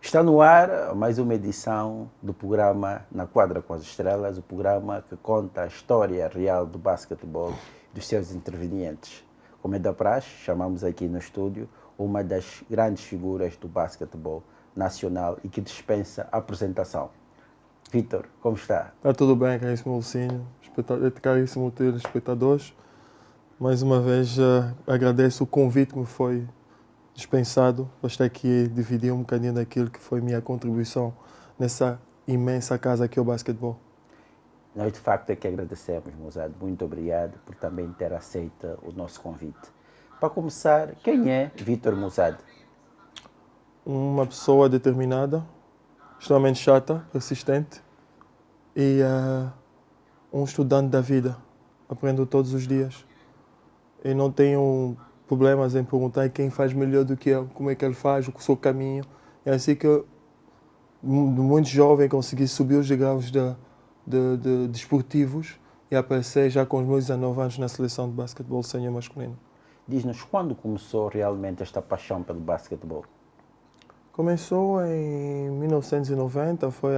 Está no ar mais uma edição do programa Na Quadra com as Estrelas, o programa que conta a história real do basquetebol e dos seus intervenientes. Como é da praxe, chamamos aqui no estúdio uma das grandes figuras do basquetebol nacional e que dispensa apresentação. Vítor, como está? Está tudo bem, caríssimo Lucinho, caríssimo telespectadores. Mais uma vez agradeço o convite que me foi dispensado para estar aqui e dividir um bocadinho daquilo que foi minha contribuição nessa imensa casa que é o basquetebol. Nós de facto é que agradecemos, Musad. Muito obrigado por também ter aceito o nosso convite. Para começar, quem é Vítor Musad? Uma pessoa determinada, extremamente chata, persistente e um estudante da vida. Aprendo todos os dias e não tenho problemas em perguntar quem faz melhor do que eu, como é que ele faz, o seu caminho. É assim que eu, muito jovem, consegui subir os degraus de desportivos e aparecer já com os meus 19 anos na seleção de basquetebol sénior masculino. Diz-nos quando começou realmente esta paixão pelo basquetebol? Começou em 1990, foi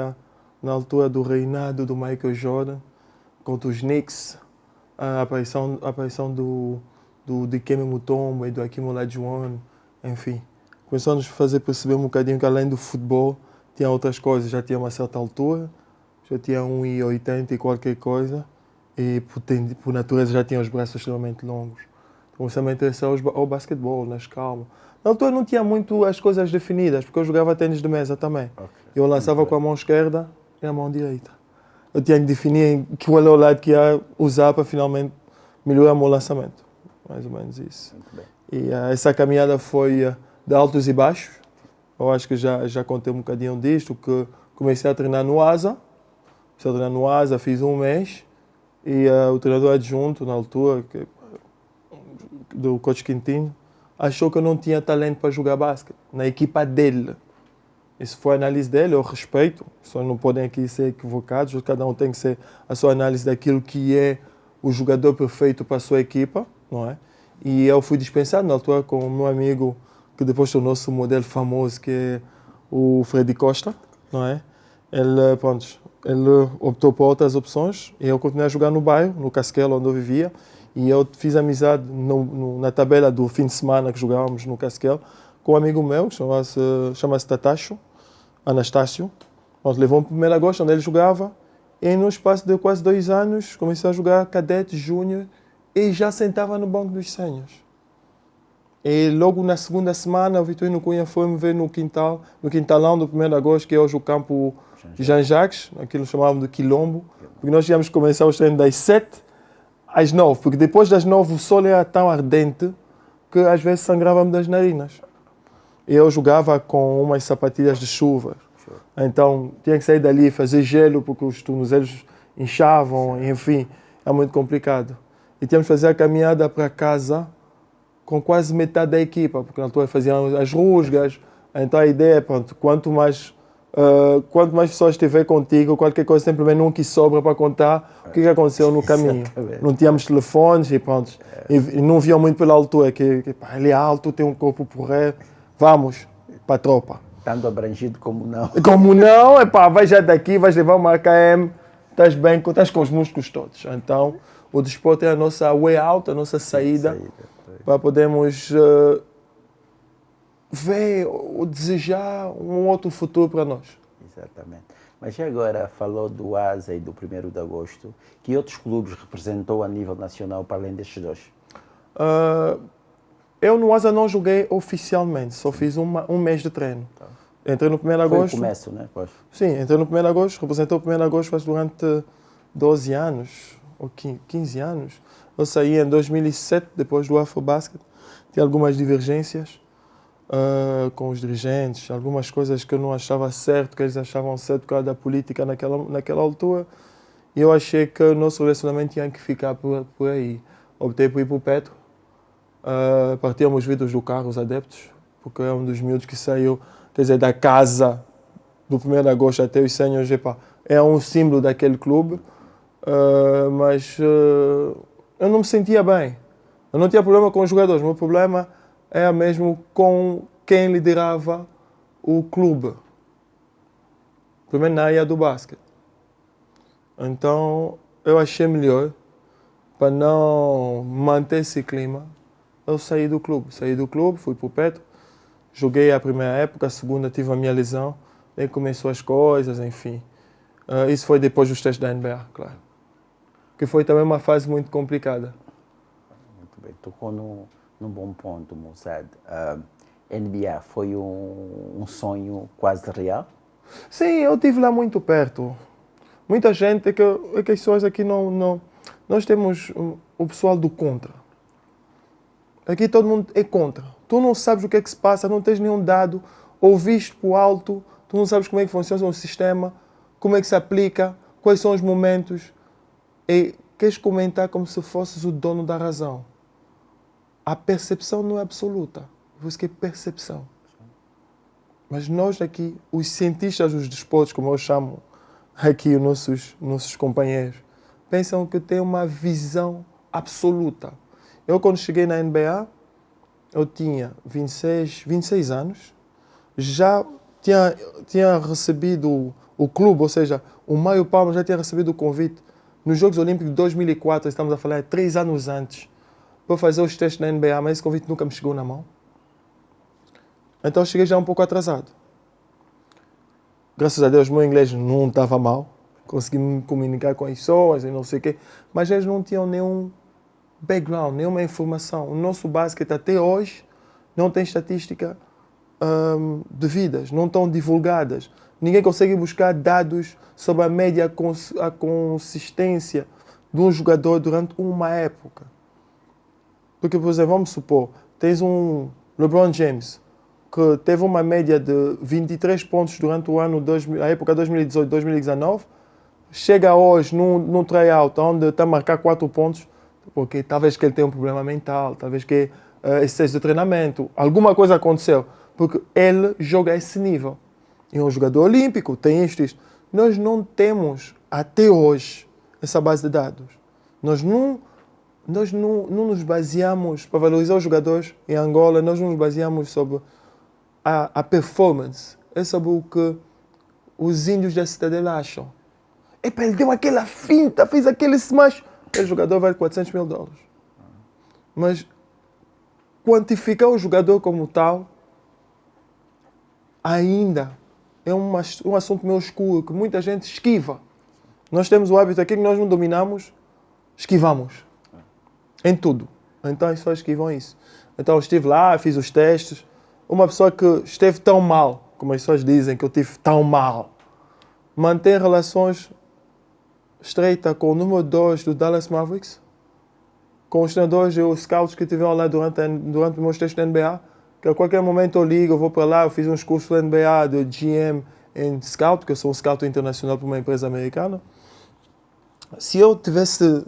na altura do reinado do Michael Jordan contra os Knicks, a aparição do Dikembe Mutombo e do Hakeem Olajuwon, enfim. Começou a nos fazer perceber um bocadinho que além do futebol tinha outras coisas. Já tinha uma certa altura, já tinha 1,80 e qualquer coisa e por natureza já tinha os braços extremamente longos. Comecei a me interessar ao basquetebol, na escalma. Na altura não tinha muito as coisas definidas, porque eu jogava ténis de mesa também. Okay. Eu lançava com a mão esquerda e a mão direita. Eu tinha que definir qual é o lado que ia usar para finalmente melhorar o meu lançamento. Mais ou menos isso. E essa caminhada foi de altos e baixos. Eu acho que já contei um bocadinho disto, que comecei a treinar no ASA. Fiz um mês. E o treinador adjunto, na altura, do coach Quintino, achou que eu não tinha talento para jogar basquete na equipa dele. Isso foi a análise dele, eu respeito. Só não podem aqui ser equivocados. Cada um tem que ser a sua análise daquilo que é o jogador perfeito para a sua equipa, não é? E eu fui dispensado na altura com o meu amigo, que depois tornou-se um modelo famoso, que é o Freddy Costa, não é? Ele optou por outras opções e eu continuei a jogar no bairro, no Casquelo, onde eu vivia. E eu fiz amizade na tabela do fim de semana que jogávamos no Casquelo com um amigo meu, que chama-se Anastácio. Levou-me para o 1º Agosto, onde ele jogava. E no espaço de quase 2 anos, comecei a jogar cadete, júnior e já sentava no banco dos séniores. E logo na segunda semana, o Vitorino Cunha foi-me ver no quintalão do 1º Agosto, que é hoje o campo Jean-Jacques, aquilo chamavam de Quilombo, porque nós íamos começar os treinos das 7 às 9, porque depois das 9 o sol era tão ardente que às vezes sangrava-me das narinas. E eu jogava com umas sapatilhas de chuva. Então tinha que sair dali e fazer gelo porque os tornozelos inchavam, enfim, é muito complicado. E tínhamos que fazer a caminhada para casa com quase metade da equipa, porque na altura faziam as rusgas. Então a ideia é, pronto, quanto mais pessoas estiver contigo, qualquer coisa, simplesmente não que sobra para contar o que aconteceu no caminho. Exatamente. Não tínhamos telefones e pronto. E não viam muito pela altura, que ele é alto, tem um corpo porreiro, vamos para a tropa. Tanto abrangido como não. Como não, vai já daqui, vais levar uma AKM, estás bem, estás com os músculos todos. Então, o desporto é a nossa way out, a nossa saída. Para podermos ver ou desejar um outro futuro para nós. Exatamente. Mas agora falou do ASA e do 1º de Agosto. Que outros clubes representou a nível nacional para além destes dois? Eu no ASA não joguei oficialmente, só fiz um mês de treino. Tá. Entrei no 1º de Agosto. Foi o começo, né? Pois. Sim, entrei no 1º de Agosto, representou o 1º de Agosto durante 12 anos, ou 15 anos. Eu saí em 2007, depois do Afrobasket. Tinha algumas divergências com os dirigentes, algumas coisas que eu não achava certo, que eles achavam certo por causa da política naquela altura. E eu achei que o nosso relacionamento tinha que ficar por aí. Optei por ir para o Petro. Partíamos vidros do carro, os adeptos, porque é um dos miúdos que saiu, quer dizer, da casa do 1º de Agosto até os séniores. É um símbolo daquele clube, mas eu não me sentia bem. Eu não tinha problema com os jogadores, o meu problema era mesmo com quem liderava o clube. primeiro na área do basquete. Então, eu achei melhor, para não manter esse clima, eu saí do clube. Saí do clube, fui para o Petro, joguei a primeira época, a segunda tive a minha lesão, aí começou as coisas, enfim. Isso foi depois dos testes da NBA, claro. Que foi também uma fase muito complicada. Muito bem. Tocou num bom ponto, Mossad. NBA foi um sonho quase real? Sim, eu estive lá muito perto. Muita gente, é que as pessoas aqui não... Nós temos o pessoal do contra. Aqui todo mundo é contra. Tu não sabes o que é que se passa, não tens nenhum dado, ouviste por alto, tu não sabes como é que funciona o sistema, como é que se aplica, quais são os momentos. E queres comentar como se fosses o dono da razão. A percepção não é absoluta. Por isso que é percepção. Mas nós aqui, os cientistas dos desportos, como eu chamo aqui os nossos companheiros, pensam que tem uma visão absoluta. Eu, quando cheguei na NBA, eu tinha 26 anos, já tinha recebido o clube, ou seja, o Mário Palma já tinha recebido o convite nos Jogos Olímpicos de 2004, estamos a falar 3 anos antes, para fazer os testes na NBA, mas esse convite nunca me chegou na mão. Então eu cheguei já um pouco atrasado. Graças a Deus, meu inglês não estava mal, consegui me comunicar com as pessoas e não sei o quê, mas eles não tinham nenhum background, nenhuma informação. O nosso basquete até hoje não tem estatística devidas, não estão divulgadas. Ninguém consegue buscar dados sobre a média, a consistência de um jogador durante uma época. Porque, por exemplo, vamos supor, tens um LeBron James que teve uma média de 23 pontos durante o ano, a época 2018-2019, chega hoje num tryout onde está a marcar 4 pontos, porque talvez que ele tenha um problema mental, talvez que excesso de treinamento, alguma coisa aconteceu, porque ele joga a esse nível. E é um jogador olímpico, tem isto. Nós não temos, até hoje, essa base de dados. Nós não nos baseamos, para valorizar os jogadores em Angola, nós não nos baseamos sobre a performance. É sobre o que os índios da Cidadela acham. Epa, ele deu aquela finta, fez aquele smash. Aquele jogador vale $400 mil. Mas quantificar o jogador como tal ainda é um assunto meio escuro, que muita gente esquiva. Nós temos o hábito aqui que nós não dominamos, esquivamos. Em tudo. Então as pessoas esquivam isso. Então eu estive lá, fiz os testes. Uma pessoa que esteve tão mal, como as pessoas dizem que eu estive tão mal, mantém relações estreitas com o número 2 do Dallas Mavericks, com os treinadores e os scouts que estiveram lá durante os meus testes da NBA, que a qualquer momento eu ligo, eu vou para lá, eu fiz uns cursos da NBA, de GM em Scout, que eu sou um Scout internacional para uma empresa americana. Se eu tivesse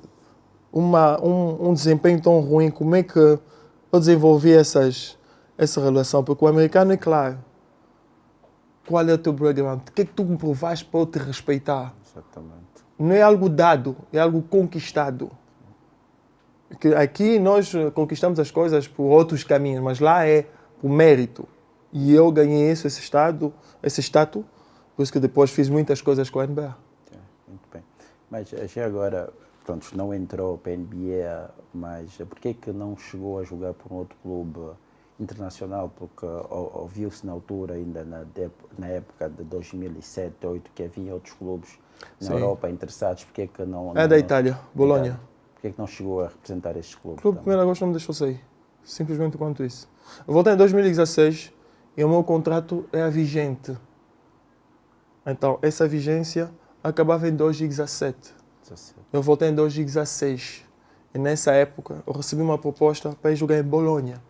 um desempenho tão ruim, como é que eu desenvolvi essa relação? Porque o americano é claro. Qual é o teu background? O que é que tu me provaste para eu te respeitar? Exatamente. Não é algo dado, é algo conquistado. Porque aqui nós conquistamos as coisas por outros caminhos, mas lá é por mérito. E eu ganhei esse status, por isso que depois fiz muitas coisas com a NBA. Muito bem. Mas já agora, pronto, não entrou para a NBA, mas por que não chegou a jogar por um outro clube internacional? Porque ouviu-se na altura, ainda na época de 2007, 2008, que havia outros clubes na Europa interessados. Por que não... É da Itália, Bolonha. Por que não chegou a representar estes clubes? O clube de 1º de agosto não me deixou sair. Simplesmente quanto isso. Eu voltei em 2016 e o meu contrato é vigente. Então, essa vigência acabava em 2017. Eu voltei em 2016. E nessa época, eu recebi uma proposta para ir jogar em Bolonha.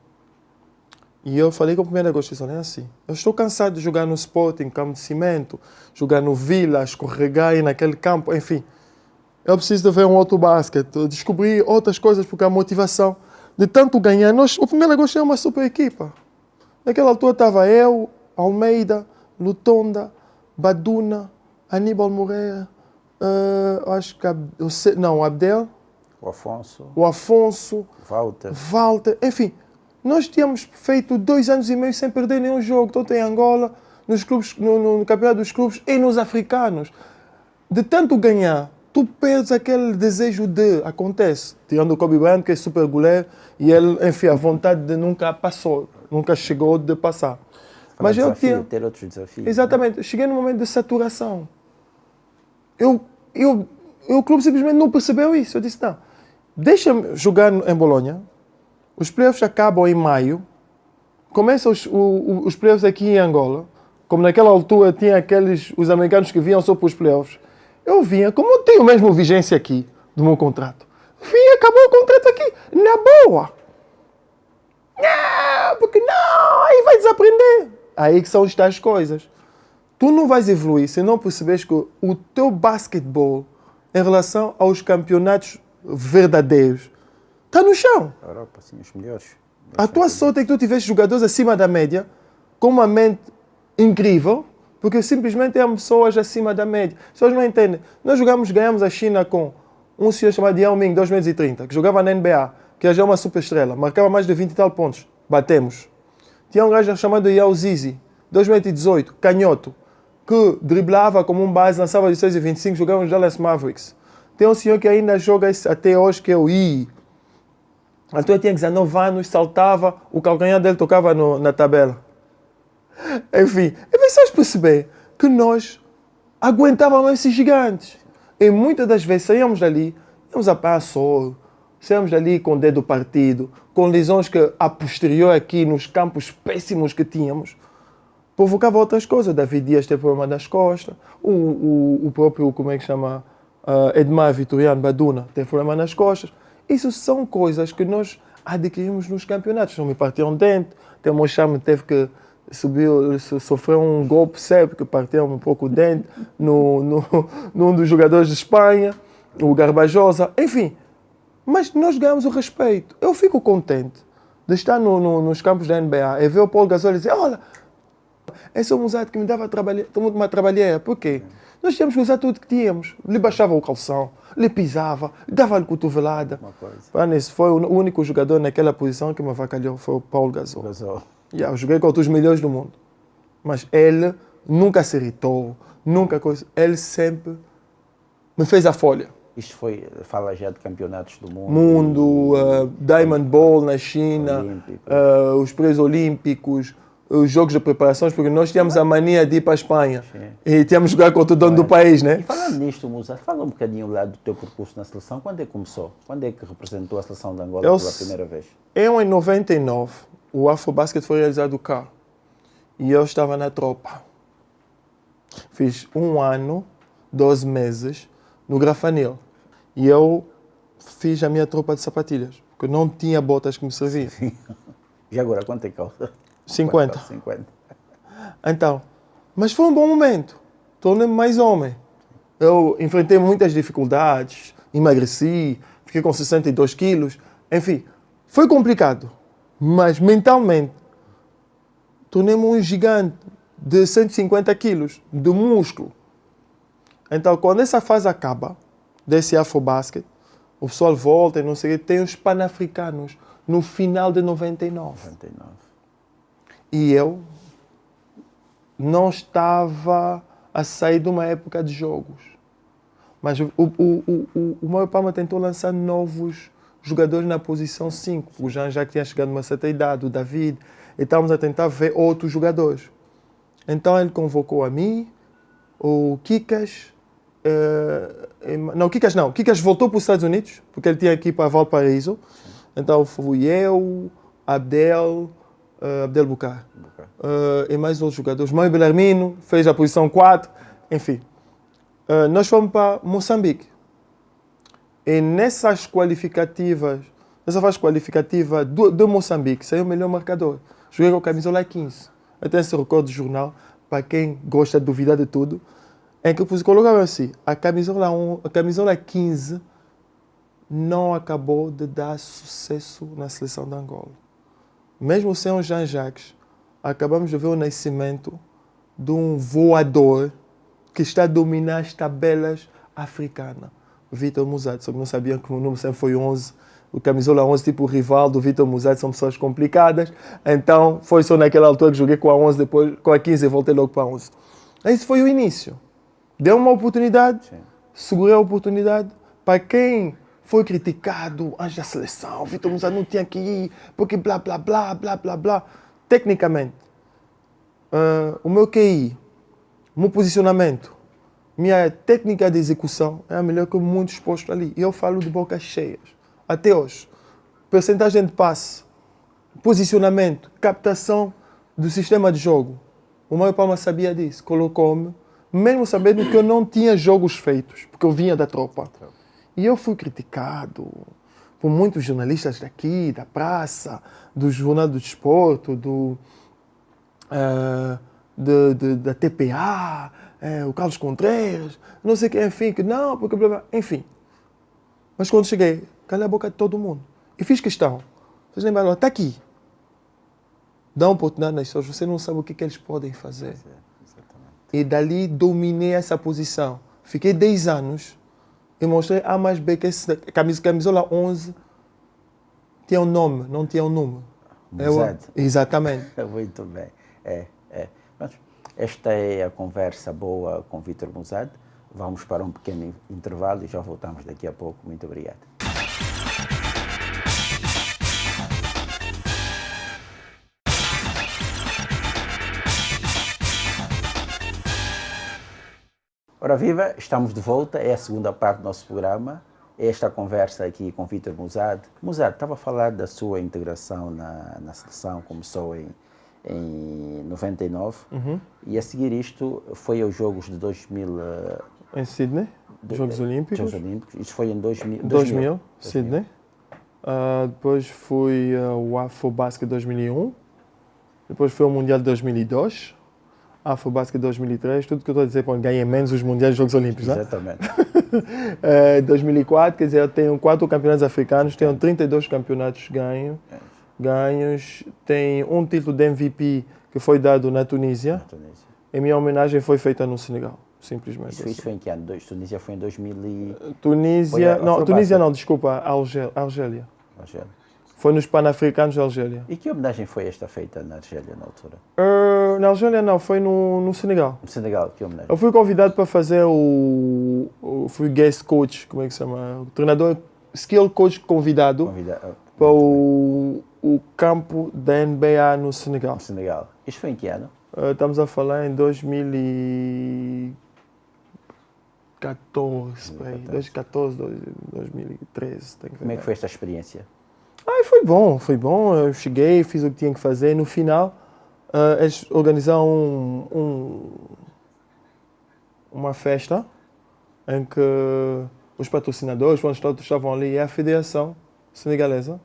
E eu falei com o 1º de agosto, isso não é assim. Eu estou cansado de jogar no Sporting, campo de cimento, jogar no Vila, escorregar aí naquele campo, enfim. Eu preciso de ver um outro basquete, descobrir outras coisas, porque a motivação de tanto ganhar... o 1º de agosto é uma super equipa. Naquela altura estava eu, Almeida, Lutonda, Baduna, Aníbal Moreira, acho que Abdel, o Afonso, Walter, enfim, nós tínhamos feito 2 anos e meio sem perder nenhum jogo, tanto em Angola, nos clubes, no campeonato dos clubes e nos africanos. De tanto ganhar, tu perdes aquele desejo de... Acontece. Tirando o Kobe Bryant, que é super goleiro, e ele, enfim, a vontade de nunca passou, nunca chegou de passar. Mas eu tinha... ter outros desafios. Exatamente. Né? Cheguei num momento de saturação. O clube simplesmente não percebeu isso. Eu disse, não, deixa-me jogar em Bolonha, os playoffs acabam em maio, começam os playoffs aqui em Angola, como naquela altura tinha os americanos que vinham só para os playoffs. Eu vinha, como eu tenho mesmo vigência aqui do meu contrato, vinha, acabou o contrato aqui, na boa. Não, porque não, aí vai desaprender. Aí que são as tais coisas. Tu não vais evoluir se não perceberes que o teu basquetebol, em relação aos campeonatos verdadeiros, está no chão. A Europa, sim, os melhores. A tua sorte é que tu tiveste jogadores acima da média, com uma mente incrível, porque simplesmente eram pessoas acima da média. As pessoas não entendem. Nós ganhamos a China com um senhor chamado Yao Ming, 2030, que jogava na NBA, que já é uma super estrela, marcava mais de 20 e tal pontos. Batemos. Tinha um gajo chamado Yao Zizi, 2018, canhoto, que driblava como um base, lançava de 6,25, jogava nos Dallas Mavericks. Tem um senhor que ainda joga até hoje, que é o I. Então tinha 19 anos, saltava, o calcanhar dele tocava na tabela. Enfim, é preciso perceber que nós aguentávamos esses gigantes. E muitas das vezes saíamos dali, íamos apanhar sol, saíamos dali com o dedo partido, com lesões que a posterior aqui nos campos péssimos que tínhamos, provocava outras coisas. David Dias teve problema nas costas, o próprio, como é que chama, Edmar Vitoriano Baduna teve problema nas costas. Isso são coisas que nós adquirimos nos campeonatos. Não me partiu um dente, até o Mochame teve que sofreu um golpe sério, porque partiu um pouco o dente num dos jogadores de Espanha, o Garbajosa, enfim. Mas nós ganhamos o respeito. Eu fico contente de estar nos campos da NBA e ver o Paul Gasol dizer, olha, esse é um usado que me dava uma trabalheira. Por quê? Nós tínhamos que usar tudo que tínhamos. Lhe baixava o calção, lhe pisava, dava-lhe cotovelada. Foi o único jogador naquela posição que me avacalhou, foi o Paul Gasol. Eu joguei contra os melhores do mundo. Mas ele nunca se irritou, nunca coisa. Ele sempre me fez a folha. Isto fala já de campeonatos do mundo. Diamond Ball na China, os pré-olímpicos, os jogos de preparações, porque nós tínhamos a mania de ir para a Espanha. Sim. E tínhamos que jogar contra o dono do país, né? E falando nisto, Musa, fala um bocadinho lá do teu percurso na seleção. Quando é que começou? Quando é que representou a seleção de Angola pela primeira vez? Em 99, o Afrobasket foi realizado cá. E eu estava na tropa. Fiz 1 ano, 12 meses, no Grafanil. E eu fiz a minha tropa de sapatilhas, porque não tinha botas que me serviam. E agora, quanto é que calça? 50. 50. Então, mas foi um bom momento. Tornei-me mais homem. Eu enfrentei muitas dificuldades, emagreci, fiquei com 62 quilos. Enfim, foi complicado. Mas mentalmente, tornei-me um gigante de 150 quilos de músculo. Então, quando essa fase acaba, desse Afrobasket, o pessoal volta e não sei o que, tem os Pan-Africanos no final de 99. E eu não estava a sair de uma época de jogos. Mas o Mauro Palma tentou lançar novos jogadores na posição 5. O Jean já tinha chegado a uma certa idade, o David. E estávamos a tentar ver outros jogadores. Então ele convocou a mim, o Kikas. O Kikas voltou para os Estados Unidos, porque ele tinha que ir para Valparaíso. Então fui eu, Abdel Bucar. E mais outros jogadores. Mário Belarmino fez a posição 4. Enfim. Nós fomos para Moçambique. E nessa fase qualificativa de Moçambique, saiu o melhor marcador. Joguei com a camisola 15. Eu tenho esse recorde de jornal, para quem gosta de duvidar de tudo, em que colocava assim, a camisola 15 não acabou de dar sucesso na seleção de Angola. Mesmo sem o Jean-Jacques, acabamos de ver o nascimento de um voador que está a dominar as tabelas africanas. Vitor Musat, só que não sabia que o número sempre foi 11 o camisola 11, tipo o Rivaldo, o Vitor Musade, são pessoas complicadas. Então, foi só naquela altura que joguei com a 11, depois com a 15 eu voltei logo para a 11. Esse foi o início. Deu uma oportunidade, segurei a oportunidade. Para quem foi criticado antes da seleção, o Vitor Musade não tinha que ir, porque blá, blá, blá, blá, blá, blá. Tecnicamente, o meu QI, o meu posicionamento, minha técnica de execução é a melhor que muitos postos ali. E eu falo de bocas cheias. Até hoje. Percentagem de passe, posicionamento, captação do sistema de jogo. O Mário Palma sabia disso. Colocou-me, mesmo sabendo que eu não tinha jogos feitos, porque eu vinha da tropa. E eu fui criticado por muitos jornalistas daqui, da praça, do Jornal do Desporto, da TPA, o Carlos Contreiras, não sei quem, enfim, que não, porque blá, blá, enfim. Mas quando cheguei, calei a boca de todo mundo. E fiz questão. Vocês lembraram, está aqui. Dá uma oportunidade nas pessoas, você não sabe o que eles podem fazer. E dali dominei essa posição. Fiquei 10 anos e mostrei A mais B que esse camisola 11 tinha um nome, não tinha um número. Exatamente. Muito bem. Esta é a conversa boa com Vitor Musade. Vamos para um pequeno intervalo e já voltamos daqui a pouco. Muito obrigado. Ora viva, estamos de volta, é a segunda parte do nosso programa. Esta conversa aqui com Vitor Musade. Musade, estava a falar da sua integração na seleção, começou em 99, e a seguir isto foi aos Jogos de 2000... Em Sydney, Jogos Olímpicos. Jogos Olímpicos, isso foi em 2000, Sydney. Depois fui ao Afrobasket 2001, depois foi ao Mundial de 2002, Afrobasket 2003, tudo que eu estou a dizer, ganhei menos os Mundiais de Jogos Olímpicos. Exatamente. 2004, quer dizer, eu tenho 4 campeonatos africanos, tenho 32 campeonatos ganhos, tenho um título de MVP que foi dado na Tunísia. E minha homenagem foi feita no Senegal, simplesmente. Isso foi em que ano? Tunísia foi em 2000 e... Tunísia não, desculpa, Argélia. Foi nos Pan-Africanos da Argélia. E que homenagem foi esta feita na Argélia na altura? Na Argélia não, foi no Senegal. No Senegal, que homenagem? Eu fui convidado para fazer fui guest coach, como é que se chama? O treinador, skill coach convidado para o campo da NBA no Senegal. No Senegal. Isto foi em que ano? Estamos a falar em 2014, 2014, 2013. Como é que foi esta experiência? Foi bom. Eu cheguei, fiz o que tinha que fazer. No final, eles organizaram uma festa em que os patrocinadores, quando todos estavam ali, e a Federação Senegalesa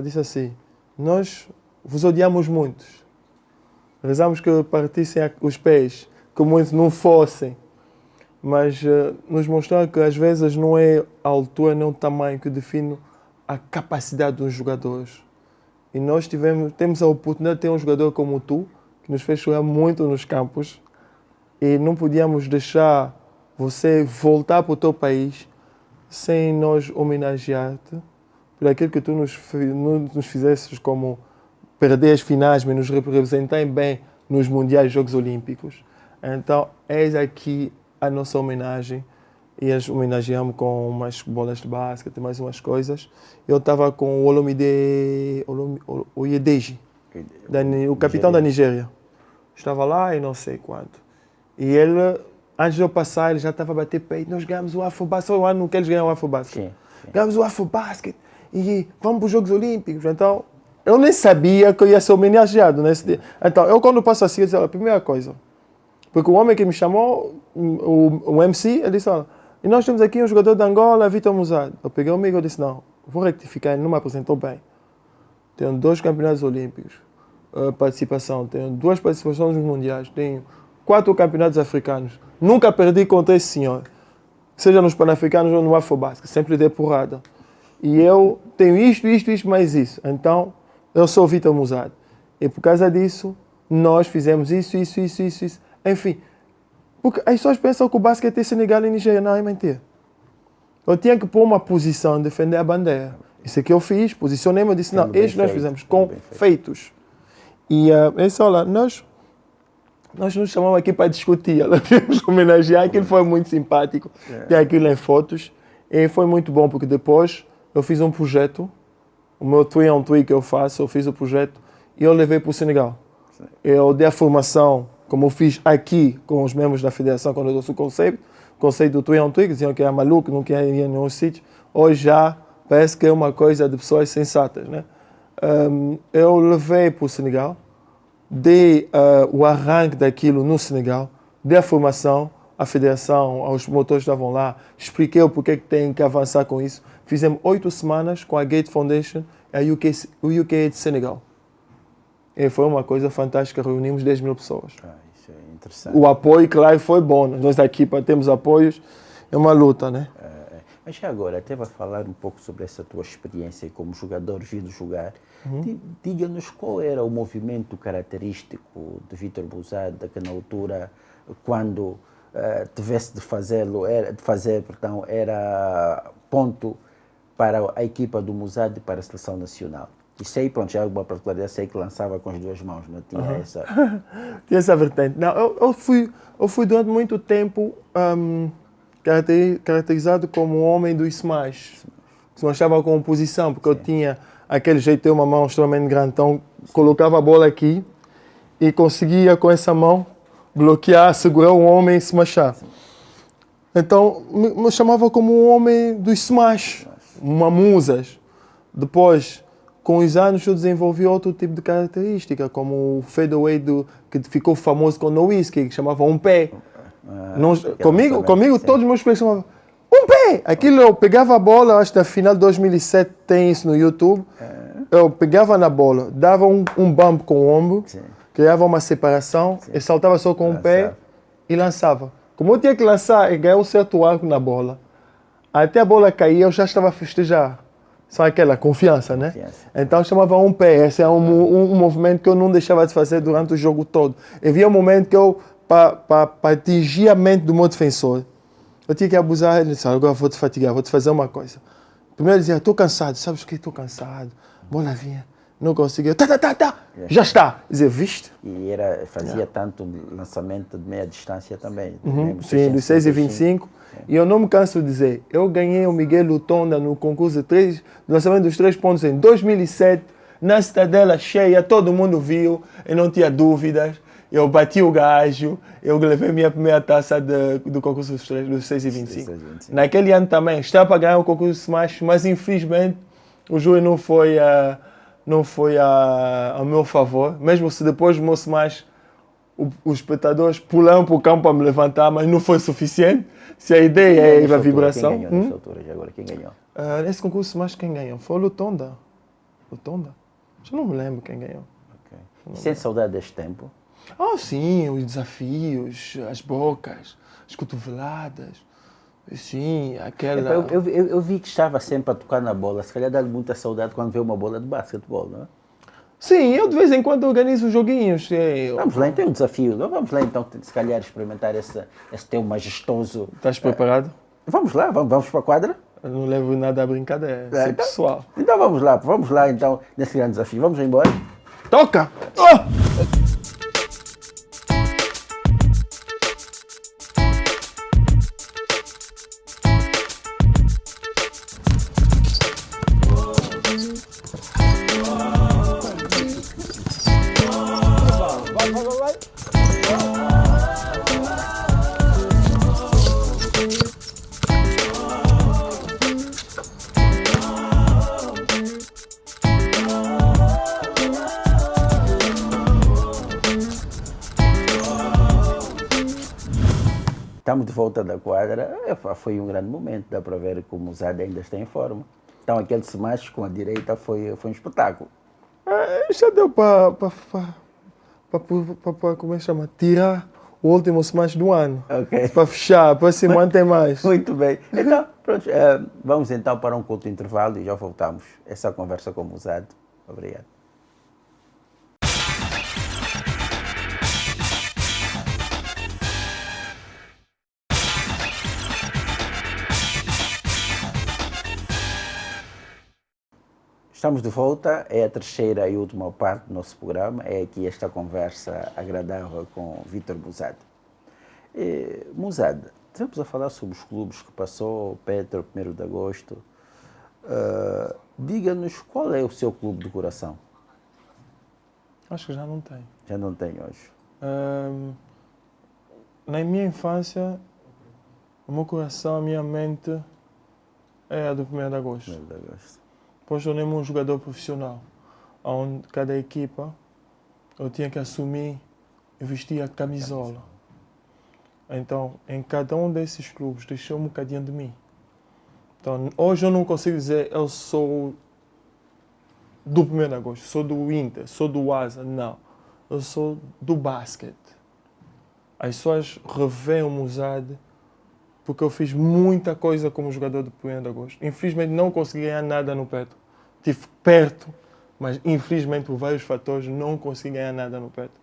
disse assim: nós vos odiamos muito. Rezamos que partissem os pés, que muitos não fossem. Mas nos mostraram que às vezes não é a altura nem o tamanho que define a capacidade dos jogadores. E nós temos a oportunidade de ter um jogador como tu, que nos fez jogar muito nos campos, e não podíamos deixar você voltar para o teu país sem nós homenagear-te por aquilo que tu nos fizesses, como perder as finais, mas nos representar bem nos Mundiais Jogos Olímpicos. Então, eis aqui a nossa homenagem. E eles homenageamos com umas bolas de basquete, mais umas coisas. Eu estava com o Olomide Oyedeji, o capitão da Nigéria. Estava lá e não sei quanto. E ele, antes de eu passar, ele já estava a bater peito. Nós ganhamos o Afrobasket, foi o ano que eles ganharam o Afrobasket. Ganhamos o Afrobasket e vamos para os Jogos Olímpicos. Então, eu nem sabia que eu ia ser homenageado nesse dia. Então, eu quando passo assim, eu disse, a primeira coisa, porque o homem que me chamou, o MC, ele disse, e nós temos aqui um jogador de Angola, Vitor Musade. Eu peguei o amigo e disse, não, vou rectificar, ele não me apresentou bem. Tenho 2 campeonatos olímpicos, participação, tenho 2 participações nos mundiais, tenho 4 campeonatos africanos. Nunca perdi contra esse senhor, seja nos Pan-Africanos ou no Afrobasket, sempre dei porrada. E eu tenho isto, mais isso. Então, eu sou o Vitor Musade. E por causa disso, nós fizemos isso. Enfim, porque as pessoas pensam que o basquete é Senegal e Nigéria. Não, é mentira. Eu tinha que pôr uma posição, defender a bandeira. Isso é que eu fiz, posicionei-me, eu disse, não, Bem isto nós feito, fizemos com bem feito. feitos. E olha, nós nos chamamos aqui para discutir, ela temos homenagear, aquilo foi muito simpático, tem aquilo em fotos, e foi muito bom, porque depois eu fiz um projeto, o meu Twi on Twi que eu faço, eu fiz o projeto e eu levei para o Senegal. Eu dei a formação, como eu fiz aqui com os membros da federação, quando eu trouxe o conceito do Twi on Twi, que diziam que era maluco, não queria ir em nenhum sítio, hoje já parece que é uma coisa de pessoas sensatas, né? Eu levei para o Senegal, dei o arranque daquilo no Senegal, dei a formação à federação, aos promotores que estavam lá, expliquei o porquê que tem que avançar com isso. Fizemos 8 semanas com a Gate Foundation e o UK de Senegal. E foi uma coisa fantástica, reunimos 10 mil pessoas. Isso é interessante. O apoio, claro, foi bom. Nós da equipa temos apoios, é uma luta, né? Mas já agora, até vai falar um pouco sobre essa tua experiência como jogador vindo jogar. Diga-nos qual era o movimento característico de Vítor Bouzada, que na altura, quando tivesse de era ponto para a equipa do Bouzada e para a seleção nacional. E sei, pronto, já é uma particularidade, sei que lançava com as duas mãos, não tinha essa... Tinha essa vertente. Não, eu fui durante muito tempo caracterizado como um homem do smash. Se estava com posição, porque eu tinha aquele jeito de ter uma mão extremamente grande, então colocava a bola aqui e conseguia com essa mão bloquear, segurar o homem e smashar. Então me chamava como um homem do smash, uma musas. Depois, com os anos eu desenvolvi outro tipo de característica, como o fadeaway que ficou famoso com o whisky, que chamava um pé. Comigo todos os meus players chamavam um pé! Aquilo eu pegava a bola, acho que na final de 2007 tem isso no YouTube. Eu pegava na bola, dava um bump com o ombro, criava uma separação, e saltava só com um pé e lançava. Como eu tinha que lançar e ganhar um certo arco na bola, até a bola cair eu já estava a festejar. Só aquela confiança, né? Então eu chamava um pé. Esse é um movimento que eu não deixava de fazer durante o jogo todo. Havia um momento que eu, para atingir a mente do meu defensor, eu tinha que abusar. Ele disse, agora vou te fatigar, vou te fazer uma coisa. Primeiro ele dizia, estou cansado. Sabes o que? Estou cansado. Bola vinha. Não conseguia. Já está. Dizia, viste? E fazia tanto lançamento de meia distância também. Sim, dos 6,25. E eu não me canso de dizer, eu ganhei o Miguel Lutonda no concurso de lançamento dos 3 pontos em 2007, na Cidadela cheia, todo mundo viu, eu não tinha dúvidas. Eu bati o gajo, eu levei minha primeira taça do concurso dos 6,25. Naquele ano também, estava para ganhar o concurso de Smash, mas infelizmente o júri não foi a meu favor. Mesmo se depois do meu Smash os espectadores pularam para o campo para me levantar, mas não foi suficiente. Se a ideia é a vibração... Quem ganhou nessa altura? Agora, quem ganhou? Nesse concurso de Smash, quem ganhou? Foi o Lutonda. Já não me lembro quem ganhou. Sem saudade deste tempo? Sim, os desafios, as bocas, as cotoveladas, sim, aquela... Eu vi que estava sempre a tocar na bola, se calhar dá-lhe muita saudade quando vê uma bola de basquetebol, não é? Sim, eu de vez em quando organizo joguinhos. Vamos lá, então é um desafio. Vamos lá então, se calhar, experimentar esse teu majestoso... Estás preparado? Vamos lá, vamos para a quadra? Eu não levo nada à brincadeira, é pessoal. Então vamos lá então, nesse grande desafio. Vamos embora? Toca! Estamos de volta da quadra, foi um grande momento, dá para ver que o Bouzada ainda está em forma. Então aquele smash com a direita foi um espetáculo. Já deu para como é que chama? Tirar o último smash do ano. Ok. Para fechar, para se manter mais. Muito bem. Então, pronto, vamos então para um curto intervalo e já voltamos. Essa conversa com o Bouzada. Obrigado. Estamos de volta, é a terceira e última parte do nosso programa, é aqui esta conversa agradável com Vítor Musade. Musade, estamos a falar sobre os clubes que passou, o Petro, 1º de agosto. Diga-nos qual é o seu clube de coração? Acho que já não tem. Já não tem hoje. Na minha infância, o meu coração, a minha mente é a do 1º de agosto. 1º de agosto. Depois tornei-me um jogador profissional, onde cada equipa eu tinha que assumir e vestir a camisola. Então, em cada um desses clubes, deixou um bocadinho de mim. Então, hoje eu não consigo dizer eu sou do 1º de agosto, sou do Inter, sou do Asa, não. Eu sou do basquete. As pessoas revêem o Musade porque eu fiz muita coisa como jogador do 1º de agosto. Infelizmente não consegui ganhar nada no Petro. Estive perto, mas infelizmente por vários fatores não consegui ganhar nada no Petro.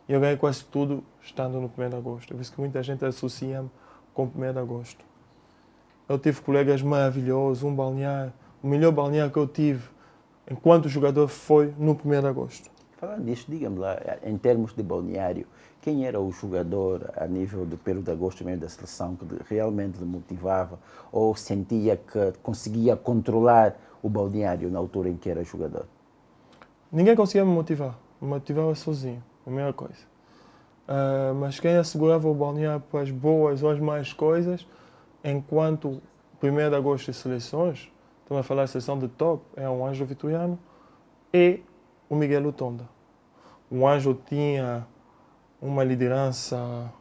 E eu ganhei quase tudo estando no 1º de agosto. Eu vi que muita gente associa-me com o 1º de agosto. Eu tive colegas maravilhosos, um balneário. O melhor balneário que eu tive enquanto jogador foi no 1º de agosto. Falando nisso, diga-me lá, em termos de balneário, quem era o jogador a nível do 1º de agosto, meio da seleção, que realmente lhe motivava ou sentia que conseguia controlar o balneário na altura em que era jogador? Ninguém conseguia me motivar. Me motivava sozinho, a primeira coisa. Mas quem assegurava o balneário para as boas ou as más coisas, enquanto 1º de agosto e seleções, estamos a falar de seleção de top, é o Ângelo Vitoriano e o Miguel Lutonda. O Ângelo tinha uma liderança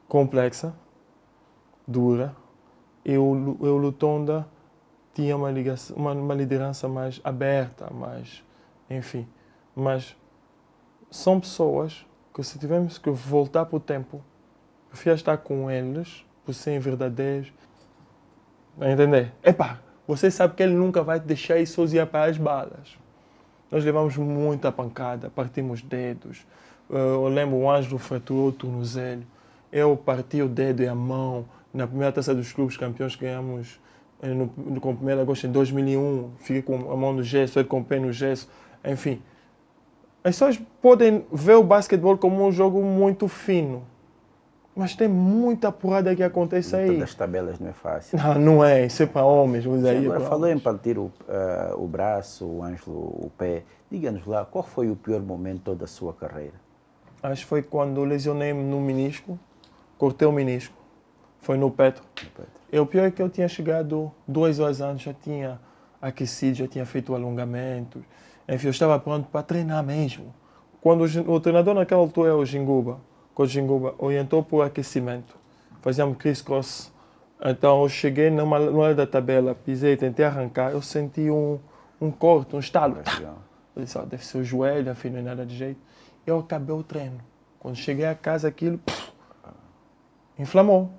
complexa, dura, e o Lutonda tinha uma liderança mais aberta, mais, enfim. Mas são pessoas que, se tivermos que voltar para o tempo, prefiro estar com eles, por serem verdadeiros. A entender? Epá, você sabe que ele nunca vai te deixar ir sozinho para as balas. Nós levamos muita pancada, partimos dedos. Eu lembro, o Ângelo fraturou o tornozelo. Eu parti o dedo e a mão. Na primeira taça dos clubes campeões que ganhamos com o 1º de agosto em 2001. Fiquei com a mão no gesso, ele com o pé no gesso. Enfim, as pessoas podem ver o basquetebol como um jogo muito fino. Mas tem muita porrada que acontece aí. Das tabelas não é fácil. Não é, isso é para homens. Agora falou em partir o braço, o Ângelo, o pé. Diga-nos lá, qual foi o pior momento da sua carreira? Acho que foi quando lesionei-me no menisco, cortei o menisco. Foi no Petro. E o pior é que eu tinha chegado 2 horas antes, já tinha aquecido, já tinha feito alongamento. Enfim, eu estava pronto para treinar mesmo. Quando o treinador naquela altura é o Ginguba, Coach Ginguba, orientou por aquecimento. Fazíamos criss-cross. Então eu cheguei numa hora da tabela, pisei, tentei arrancar, eu senti um corte, um estalo. Eu disse, deve ser o joelho, enfim, não é nada de jeito. Eu acabei o treino. Quando cheguei a casa, aquilo inflamou.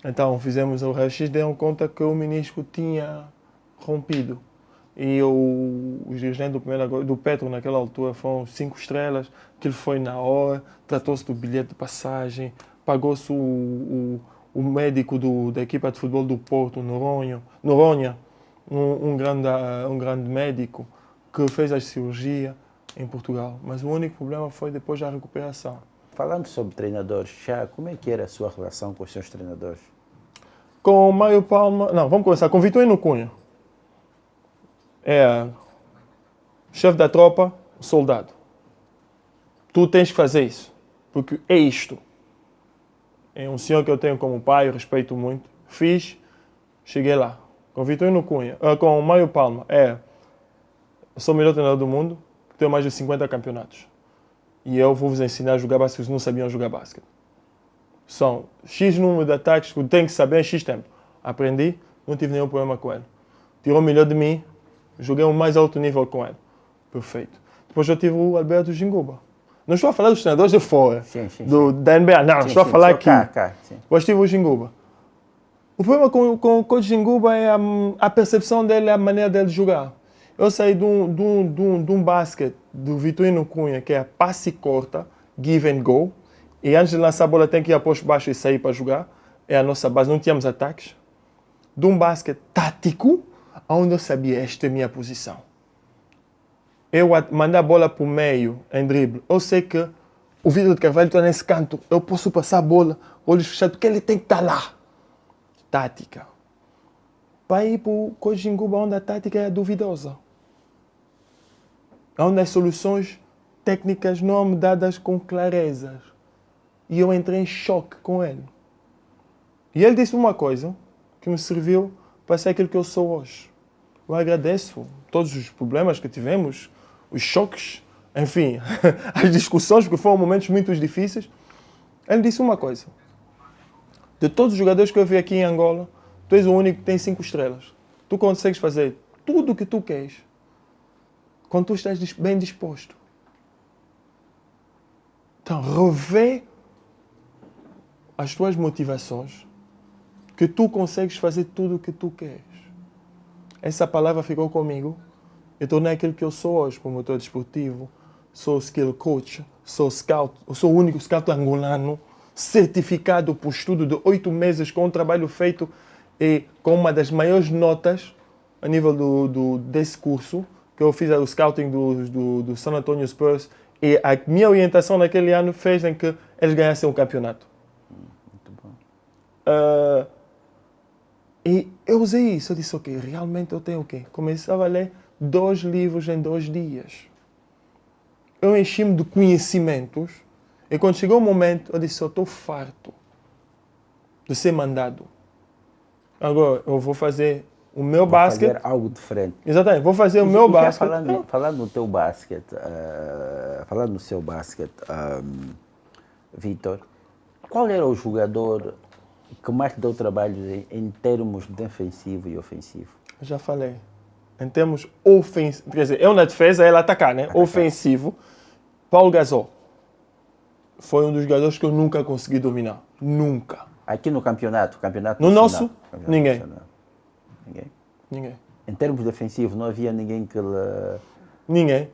Então fizemos o raio-x, deram conta que o menisco tinha rompido. E os dirigentes do Petro naquela altura foram 5 estrelas, que ele foi na hora, tratou-se do bilhete de passagem, pagou-se o médico da equipa de futebol do Porto, Noronha, um grande médico que fez a cirurgia em Portugal. Mas o único problema foi depois da recuperação. Falando sobre treinadores, já como é que era a sua relação com os seus treinadores? Com o Mário Palma... Não, vamos começar com o Vitorino Cunha. É chefe da tropa, soldado. Tu tens que fazer isso, porque é isto. É um senhor que eu tenho como pai, eu respeito muito. Fiz, cheguei lá. Com o Vitorino Cunha, com o Mário Palma, eu sou o melhor treinador do mundo, tenho mais de 50 campeonatos. E eu vou vos ensinar a jogar basquete, vocês não sabiam jogar basquete. São X número de ataques que eu tenho que saber em X tempo. Aprendi, não tive nenhum problema com ele. Tirou o melhor de mim, joguei o mais alto nível com ele. Perfeito. Depois eu tive o Alberto Ginguba. Não estou a falar dos treinadores de fora, da NBA, não, estou a falar aqui. Depois tive o Ginguba. O problema com o coach Ginguba é a percepção dele, a maneira dele jogar. Eu saí de um basquete do Vitorino Cunha, que é passe corta, give and go, e antes de lançar a bola tem que ir a posto baixo e sair para jogar. É a nossa base, não tínhamos ataques. De um basquete tático, onde eu sabia, esta é a minha posição. Eu mandar a bola para o meio, em drible, eu sei que o Vítor de Carvalho está nesse canto, eu posso passar a bola, olhos fechados, porque ele tem que estar lá. Tática. Para ir para o Cojinguba, onde a tática é duvidosa. Onde as soluções técnicas não me dadas com clarezas. E eu entrei em choque com ele. E ele disse uma coisa que me serviu para ser aquilo que eu sou hoje. Eu agradeço todos os problemas que tivemos, os choques, enfim, as discussões, porque foram momentos muito difíceis. Ele disse uma coisa. De todos os jogadores que eu vi aqui em Angola, tu és o único que tem 5 estrelas. Tu consegues fazer tudo o que tu queres quando tu estás bem disposto. Então, revê as tuas motivações, que tu consegues fazer tudo o que tu queres. Essa palavra ficou comigo. Eu tornei aquilo que eu sou hoje, promotor desportivo, sou skill coach, sou scout, eu sou o único scout angolano certificado por estudo de 8 meses com um trabalho feito e com uma das maiores notas a nível desse curso, que eu fiz o scouting do San Antonio Spurs, e a minha orientação naquele ano fez em que eles ganhassem o campeonato. Muito bom. E eu usei isso, eu disse, ok, realmente eu tenho o quê? Começava a ler 2 livros em 2 dias. Eu enchi-me de conhecimentos, e quando chegou o momento, eu disse, eu estou farto de ser mandado. Agora, eu vou fazer o meu basquete. Fazer algo diferente. Exatamente, vou fazer o meu basquete. Falando no teu basquete, falando no seu basquete, Vítor, qual era o jogador que mais te deu trabalho em termos defensivo e ofensivo? Eu já falei. Em termos ofensivos, quer dizer, eu na defesa, ele atacar, né? Ofensivo, Paulo Gasol. Foi um dos jogadores que eu nunca consegui dominar. Nunca. Aqui no campeonato no nosso, ninguém. Ninguém? Ninguém. Em termos defensivos, não havia ninguém que ele... Ninguém.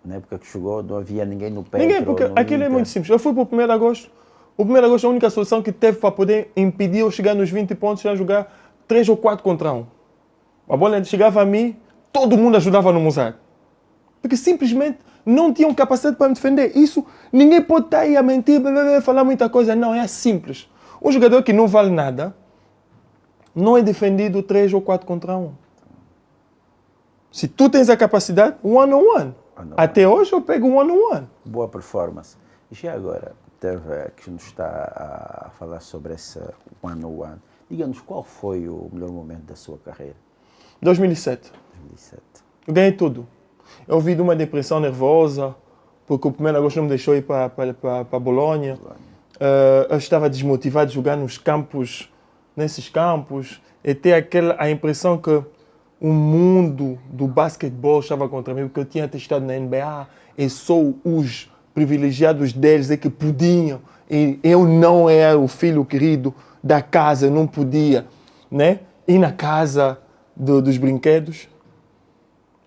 Na época que jogou, não havia ninguém no Petro. Ninguém, porque aquilo é muito simples. Eu fui para o 1º de agosto. O 1º de agosto, a única solução que teve para poder impedir eu chegar nos 20 pontos era jogar 3 ou 4 contra 1. A bola chegava a mim, todo mundo ajudava no mosaico. Porque simplesmente não tinham capacidade para me defender. Isso, ninguém pode estar aí a mentir, falar muita coisa. Não, é simples. Um jogador que não vale nada não é defendido 3 ou 4 contra 1. Se tu tens a capacidade, one-on-one. Até hoje eu pego one-on-one. Boa performance. E já agora, Teve que nos está a falar sobre esse one-on-one. Diga-nos qual foi o melhor momento da sua carreira? 2007. 2007. Eu ganhei tudo. Eu vi de uma depressão nervosa, porque o 1º de agosto não me deixou ir para Bolonha. Eu estava desmotivado de jogar nesses campos, e ter a impressão que o mundo do basquetebol estava contra mim, porque eu tinha testado na NBA e só os privilegiados deles é que podiam. E eu não era o filho querido da casa, eu não podia, né? Ir na casa dos brinquedos.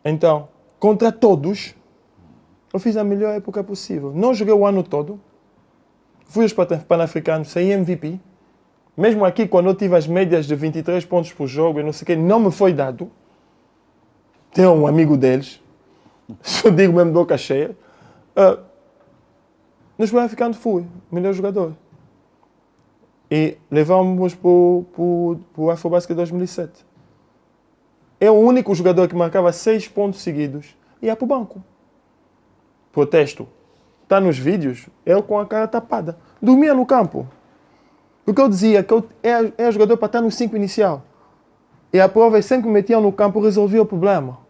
Então, contra todos, eu fiz a melhor época possível. Não joguei o ano todo. Fui aos Pan-Africanos, saí MVP. Mesmo aqui, quando eu tive as médias de 23 pontos por jogo e não sei o quê, não me foi dado. Tem um amigo deles, eu digo mesmo boca cheia. Nos Pan-Africanos fui melhor jogador. E levamos para o Afrobasket 2007. É o único jogador que marcava 6 pontos seguidos e ia para o banco. Protesto. Está nos vídeos, eu com a cara tapada. Dormia no campo. Porque eu dizia que eu era jogador para estar no 5 inicial. E a prova é sempre que me metiam no campo, resolvia o problema.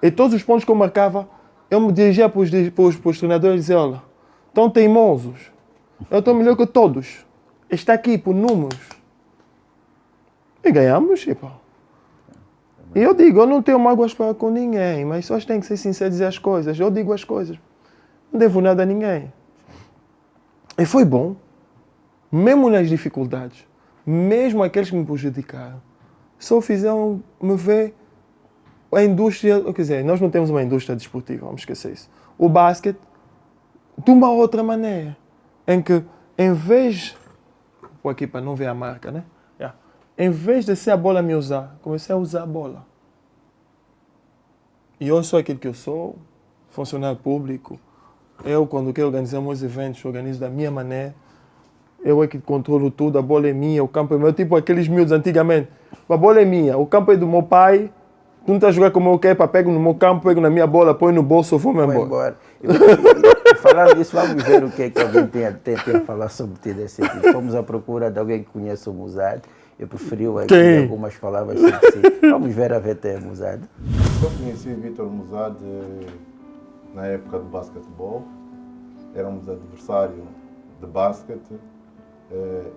E todos os pontos que eu marcava, eu me dirigia para os treinadores e dizia, olha, estão teimosos. Eu estou melhor que todos. Está aqui por números. E ganhamos, tipo. E eu digo, eu não tenho mágoas para com ninguém, mas só tem que ser sincero e dizer as coisas. Eu digo as coisas. Não devo nada a ninguém. E foi bom. Mesmo nas dificuldades, mesmo aqueles que me prejudicaram, só fizeram me ver a indústria, quer dizer, nós não temos uma indústria desportiva, vamos esquecer isso. O basquete, de uma outra maneira, em que, em vez, vou aqui para não ver a marca, né? Em vez de ser a bola a me usar, comecei a usar a bola. E eu sou aquilo que eu sou, funcionário público. Eu, quando quero organizar meus eventos, organizo da minha maneira. Eu é que controlo tudo, a bola é minha, o campo é meu. Tipo aqueles miúdos antigamente. A bola é minha, o campo é do meu pai. Tu não estás a jogar como eu quero, pego no meu campo, pego na minha bola, põe no bolso, vou-me embora. Falando nisso, vamos ver o que é que alguém tem a falar sobre ti desse tipo. Fomos à procura de alguém que conhece o Musad. Eu preferiu aqui algumas palavras sobre si. Vamos ver a VT Musad. Eu conheci Vítor Musad na época do basquetebol. Éramos adversários de basquete.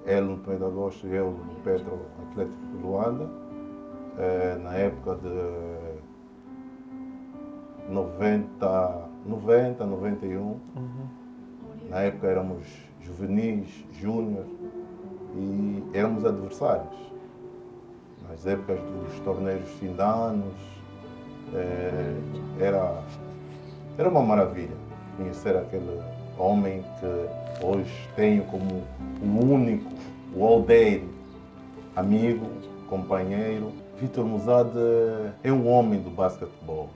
Ele no 1º de agosto e eu no Petro Atlético de Luanda. Na época de 90, 91. Na época éramos juvenis, júnior e éramos adversários. Nas épocas dos torneios de fim de anos, era uma maravilha conhecer aquele homem que hoje tenho como o único, o aldeiro, amigo, companheiro. Vítor Musad é um homem do basquetebol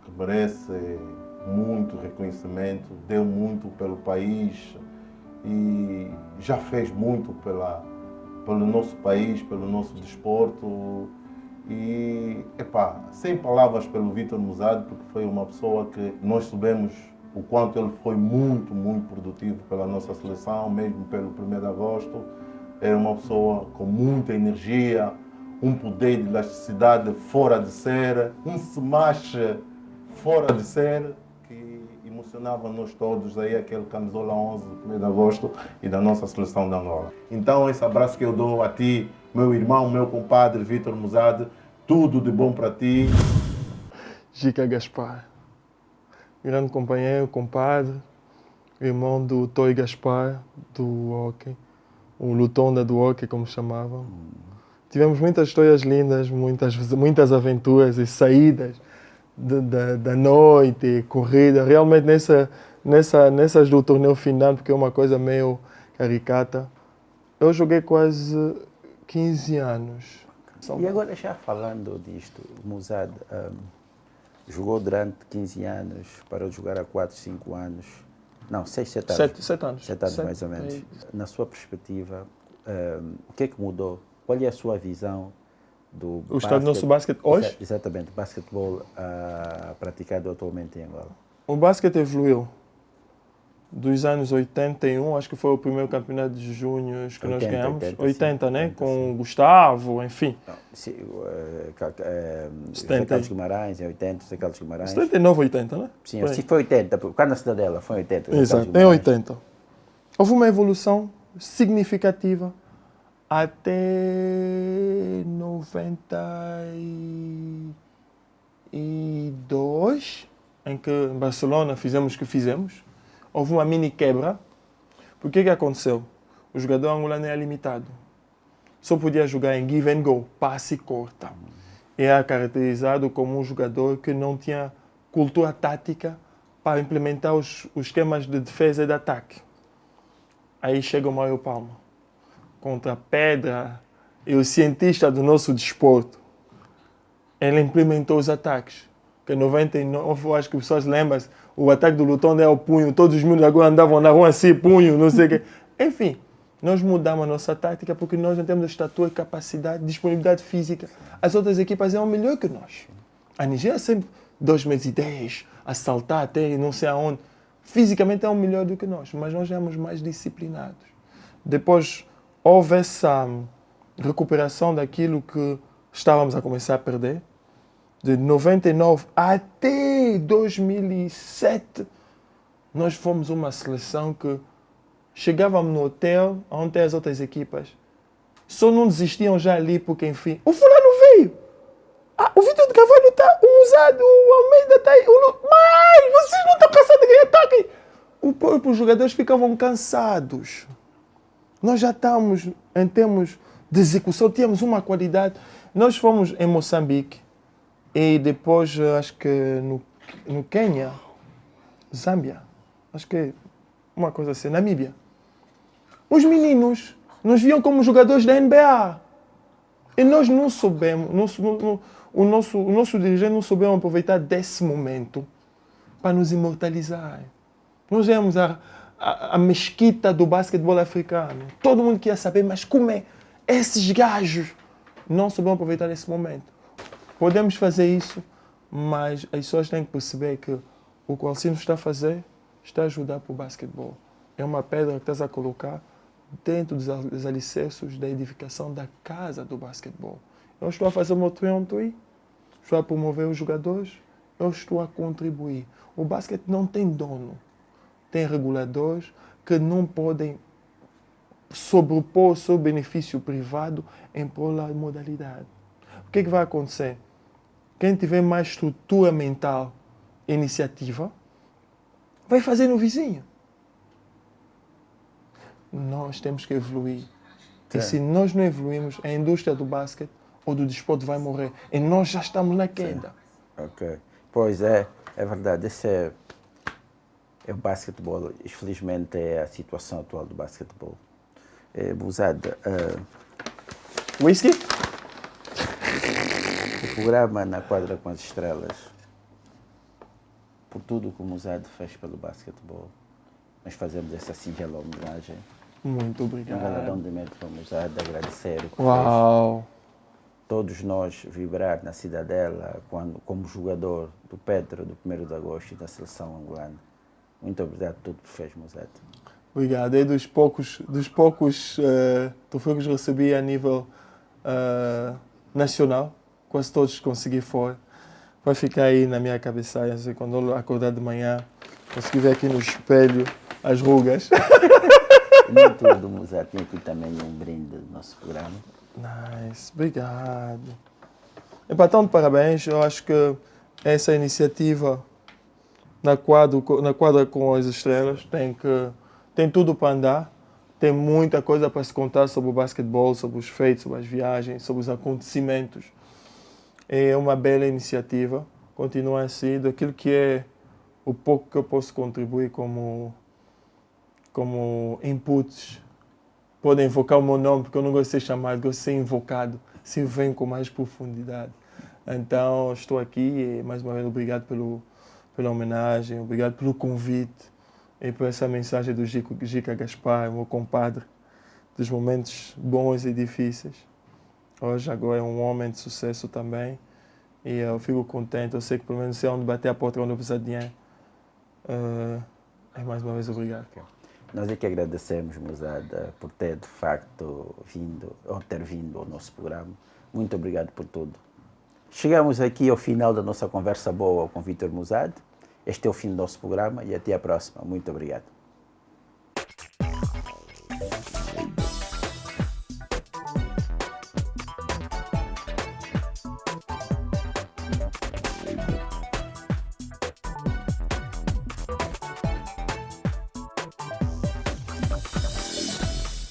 que merece muito reconhecimento, deu muito pelo país e já fez muito pelo nosso país, pelo nosso desporto. E, sem palavras pelo Vítor Musad, porque foi uma pessoa que nós soubemos o quanto ele foi muito, muito produtivo pela nossa seleção, mesmo pelo 1º de agosto. Era uma pessoa com muita energia, um poder de elasticidade fora de série, um smash fora de série, que emocionava nós todos, aí aquele camisola 11 do 1º de agosto e da nossa seleção de Angola. Então esse abraço que eu dou a ti, meu irmão, meu compadre Vítor Musad, tudo de bom para ti. Gica Gaspar, grande companheiro, compadre, irmão do Toy Gaspar, do hockey, o Lutonda do hockey, como chamavam. Tivemos muitas histórias lindas, muitas aventuras e saídas da noite, corrida. Realmente nessas do torneio final, porque é uma coisa meio caricata, eu joguei quase 15 anos. E agora, já falando disto, o Musad jogou durante 15 anos, parou de jogar há 4, 5 anos. Não, 6, 7 anos. 7 anos. 7 anos, mais ou menos. Na sua perspectiva, o que é que mudou? Qual é a sua visão do o estado do nosso basquete hoje? Exatamente, basquetebol praticado atualmente em Angola. O basquete evoluiu. Dos anos 81, acho que foi o primeiro campeonato de júniores que nós ganhamos. 80, né? 80, com o Gustavo, enfim. Não, José Carlos Guimarães, em 80, José Carlos Guimarães. 79, 80, né? Sim, foi 80, quando na cidadela foi 80. Exato, em 80. Houve uma evolução significativa até 92, em que em Barcelona fizemos o que fizemos. Houve uma mini quebra. Por que aconteceu? O jogador angolano era limitado. Só podia jogar em give and go, passe e corta. Era caracterizado como um jogador que não tinha cultura tática para implementar os esquemas de defesa e de ataque. Aí chega o Mário Palma, contra a pedra e o cientista do nosso desporto. Ele implementou os ataques. Que em 99, eu acho que as pessoas lembram, o ataque do Luton é o punho, todos os miúdos agora andavam na rua assim, punho, não sei o quê. Enfim, nós mudamos a nossa tática porque nós não temos estatura, capacidade, disponibilidade física. As outras equipas eram melhor que nós. A Nigéria sempre 2,10 m, a saltar até não sei aonde. Fisicamente é melhor do que nós, mas nós éramos mais disciplinados. Depois houve essa recuperação daquilo que estávamos a começar a perder. De 99 até 2007, nós fomos uma seleção que chegávamos no hotel, onde as outras equipas só não desistiam já ali porque, enfim, o fulano veio. O Vitor de Carvalho está usado, o Almeida está aí. Mas vocês não estão cansados de ganhar ataque. Os jogadores ficavam cansados. Nós já estávamos, em termos de execução, tínhamos uma qualidade. Nós fomos em Moçambique e depois, acho que no Quênia, Zâmbia, acho que uma coisa assim, Namíbia. Os meninos nos viam como jogadores da NBA. E nós não soubemos, o nosso dirigente não soubemos aproveitar desse momento para nos imortalizar. Nós éramos a mesquita do basquetebol africano. Todo mundo queria saber, mas como é? Esses gajos não soubemos aproveitar esse momento. Podemos fazer isso, mas as pessoas têm que perceber que o que o Alcino está a fazer está a ajudar para o basquetebol. É uma pedra que estás a colocar dentro dos alicerces da edificação da casa do basquetebol. Eu estou a fazer o meu triunfo, estou a promover os jogadores, eu estou a contribuir. O basquete não tem dono. Tem reguladores que não podem sobrepor o seu benefício privado em prol da modalidade. O que vai acontecer? Quem tiver mais estrutura mental e iniciativa, vai fazer no vizinho. Nós temos que evoluir. E se nós não evoluirmos, a indústria do basquete ou do desporto vai morrer. E nós já estamos na queda. Ok. Pois é verdade. Esse é o basquetebol. Infelizmente é a situação atual do basquetebol. Bouzade, Whisky? o programa Na Quadra com as Estrelas, por tudo que o Bouzade fez pelo basquetebol, nós fazemos essa singela homenagem. Muito Um obrigado. galardão de mérito para o Bouzade, agradecer o que fez. Uau! Todos nós vibrar na Cidadela como jogador do Petro, do 1º de agosto e da seleção angolana. Muito obrigado por tudo que fez, Bouzade. Obrigado. É dos poucos troféus que recebi a nível nacional. Quase todos consegui fora. Vai ficar aí na minha cabeça. Assim, quando eu acordar de manhã, consegui ver aqui no espelho as rugas. E nem tudo, Bouzade. Tem aqui também um brinde do nosso programa. Nice. Obrigado. Então, de parabéns. Eu acho que essa iniciativa na quadra com as estrelas tem tudo para andar. Tem muita coisa para se contar sobre o basquetebol, sobre os feitos, sobre as viagens, sobre os acontecimentos. É uma bela iniciativa. Continua assim, daquilo que é o pouco que eu posso contribuir como inputs. Podem invocar o meu nome, porque eu não gosto de ser chamado, gosto de ser invocado. Se vem com mais profundidade. Então, estou aqui e, mais uma vez, obrigado pela homenagem, obrigado pelo convite e por essa mensagem do Gica Gaspar, meu compadre, dos momentos bons e difíceis. Hoje, agora, é um homem de sucesso também e eu fico contente. Eu sei que, pelo menos, se é onde bater a porta quando eu precisar de dinheiro. Mais uma vez, obrigado. Nós é que agradecemos, Bouzade, por ter, de facto, ter vindo ao nosso programa. Muito obrigado por tudo. Chegamos aqui ao final da nossa conversa boa com Vítor Bouzade. Este é o fim do nosso programa e até a próxima. Muito obrigado.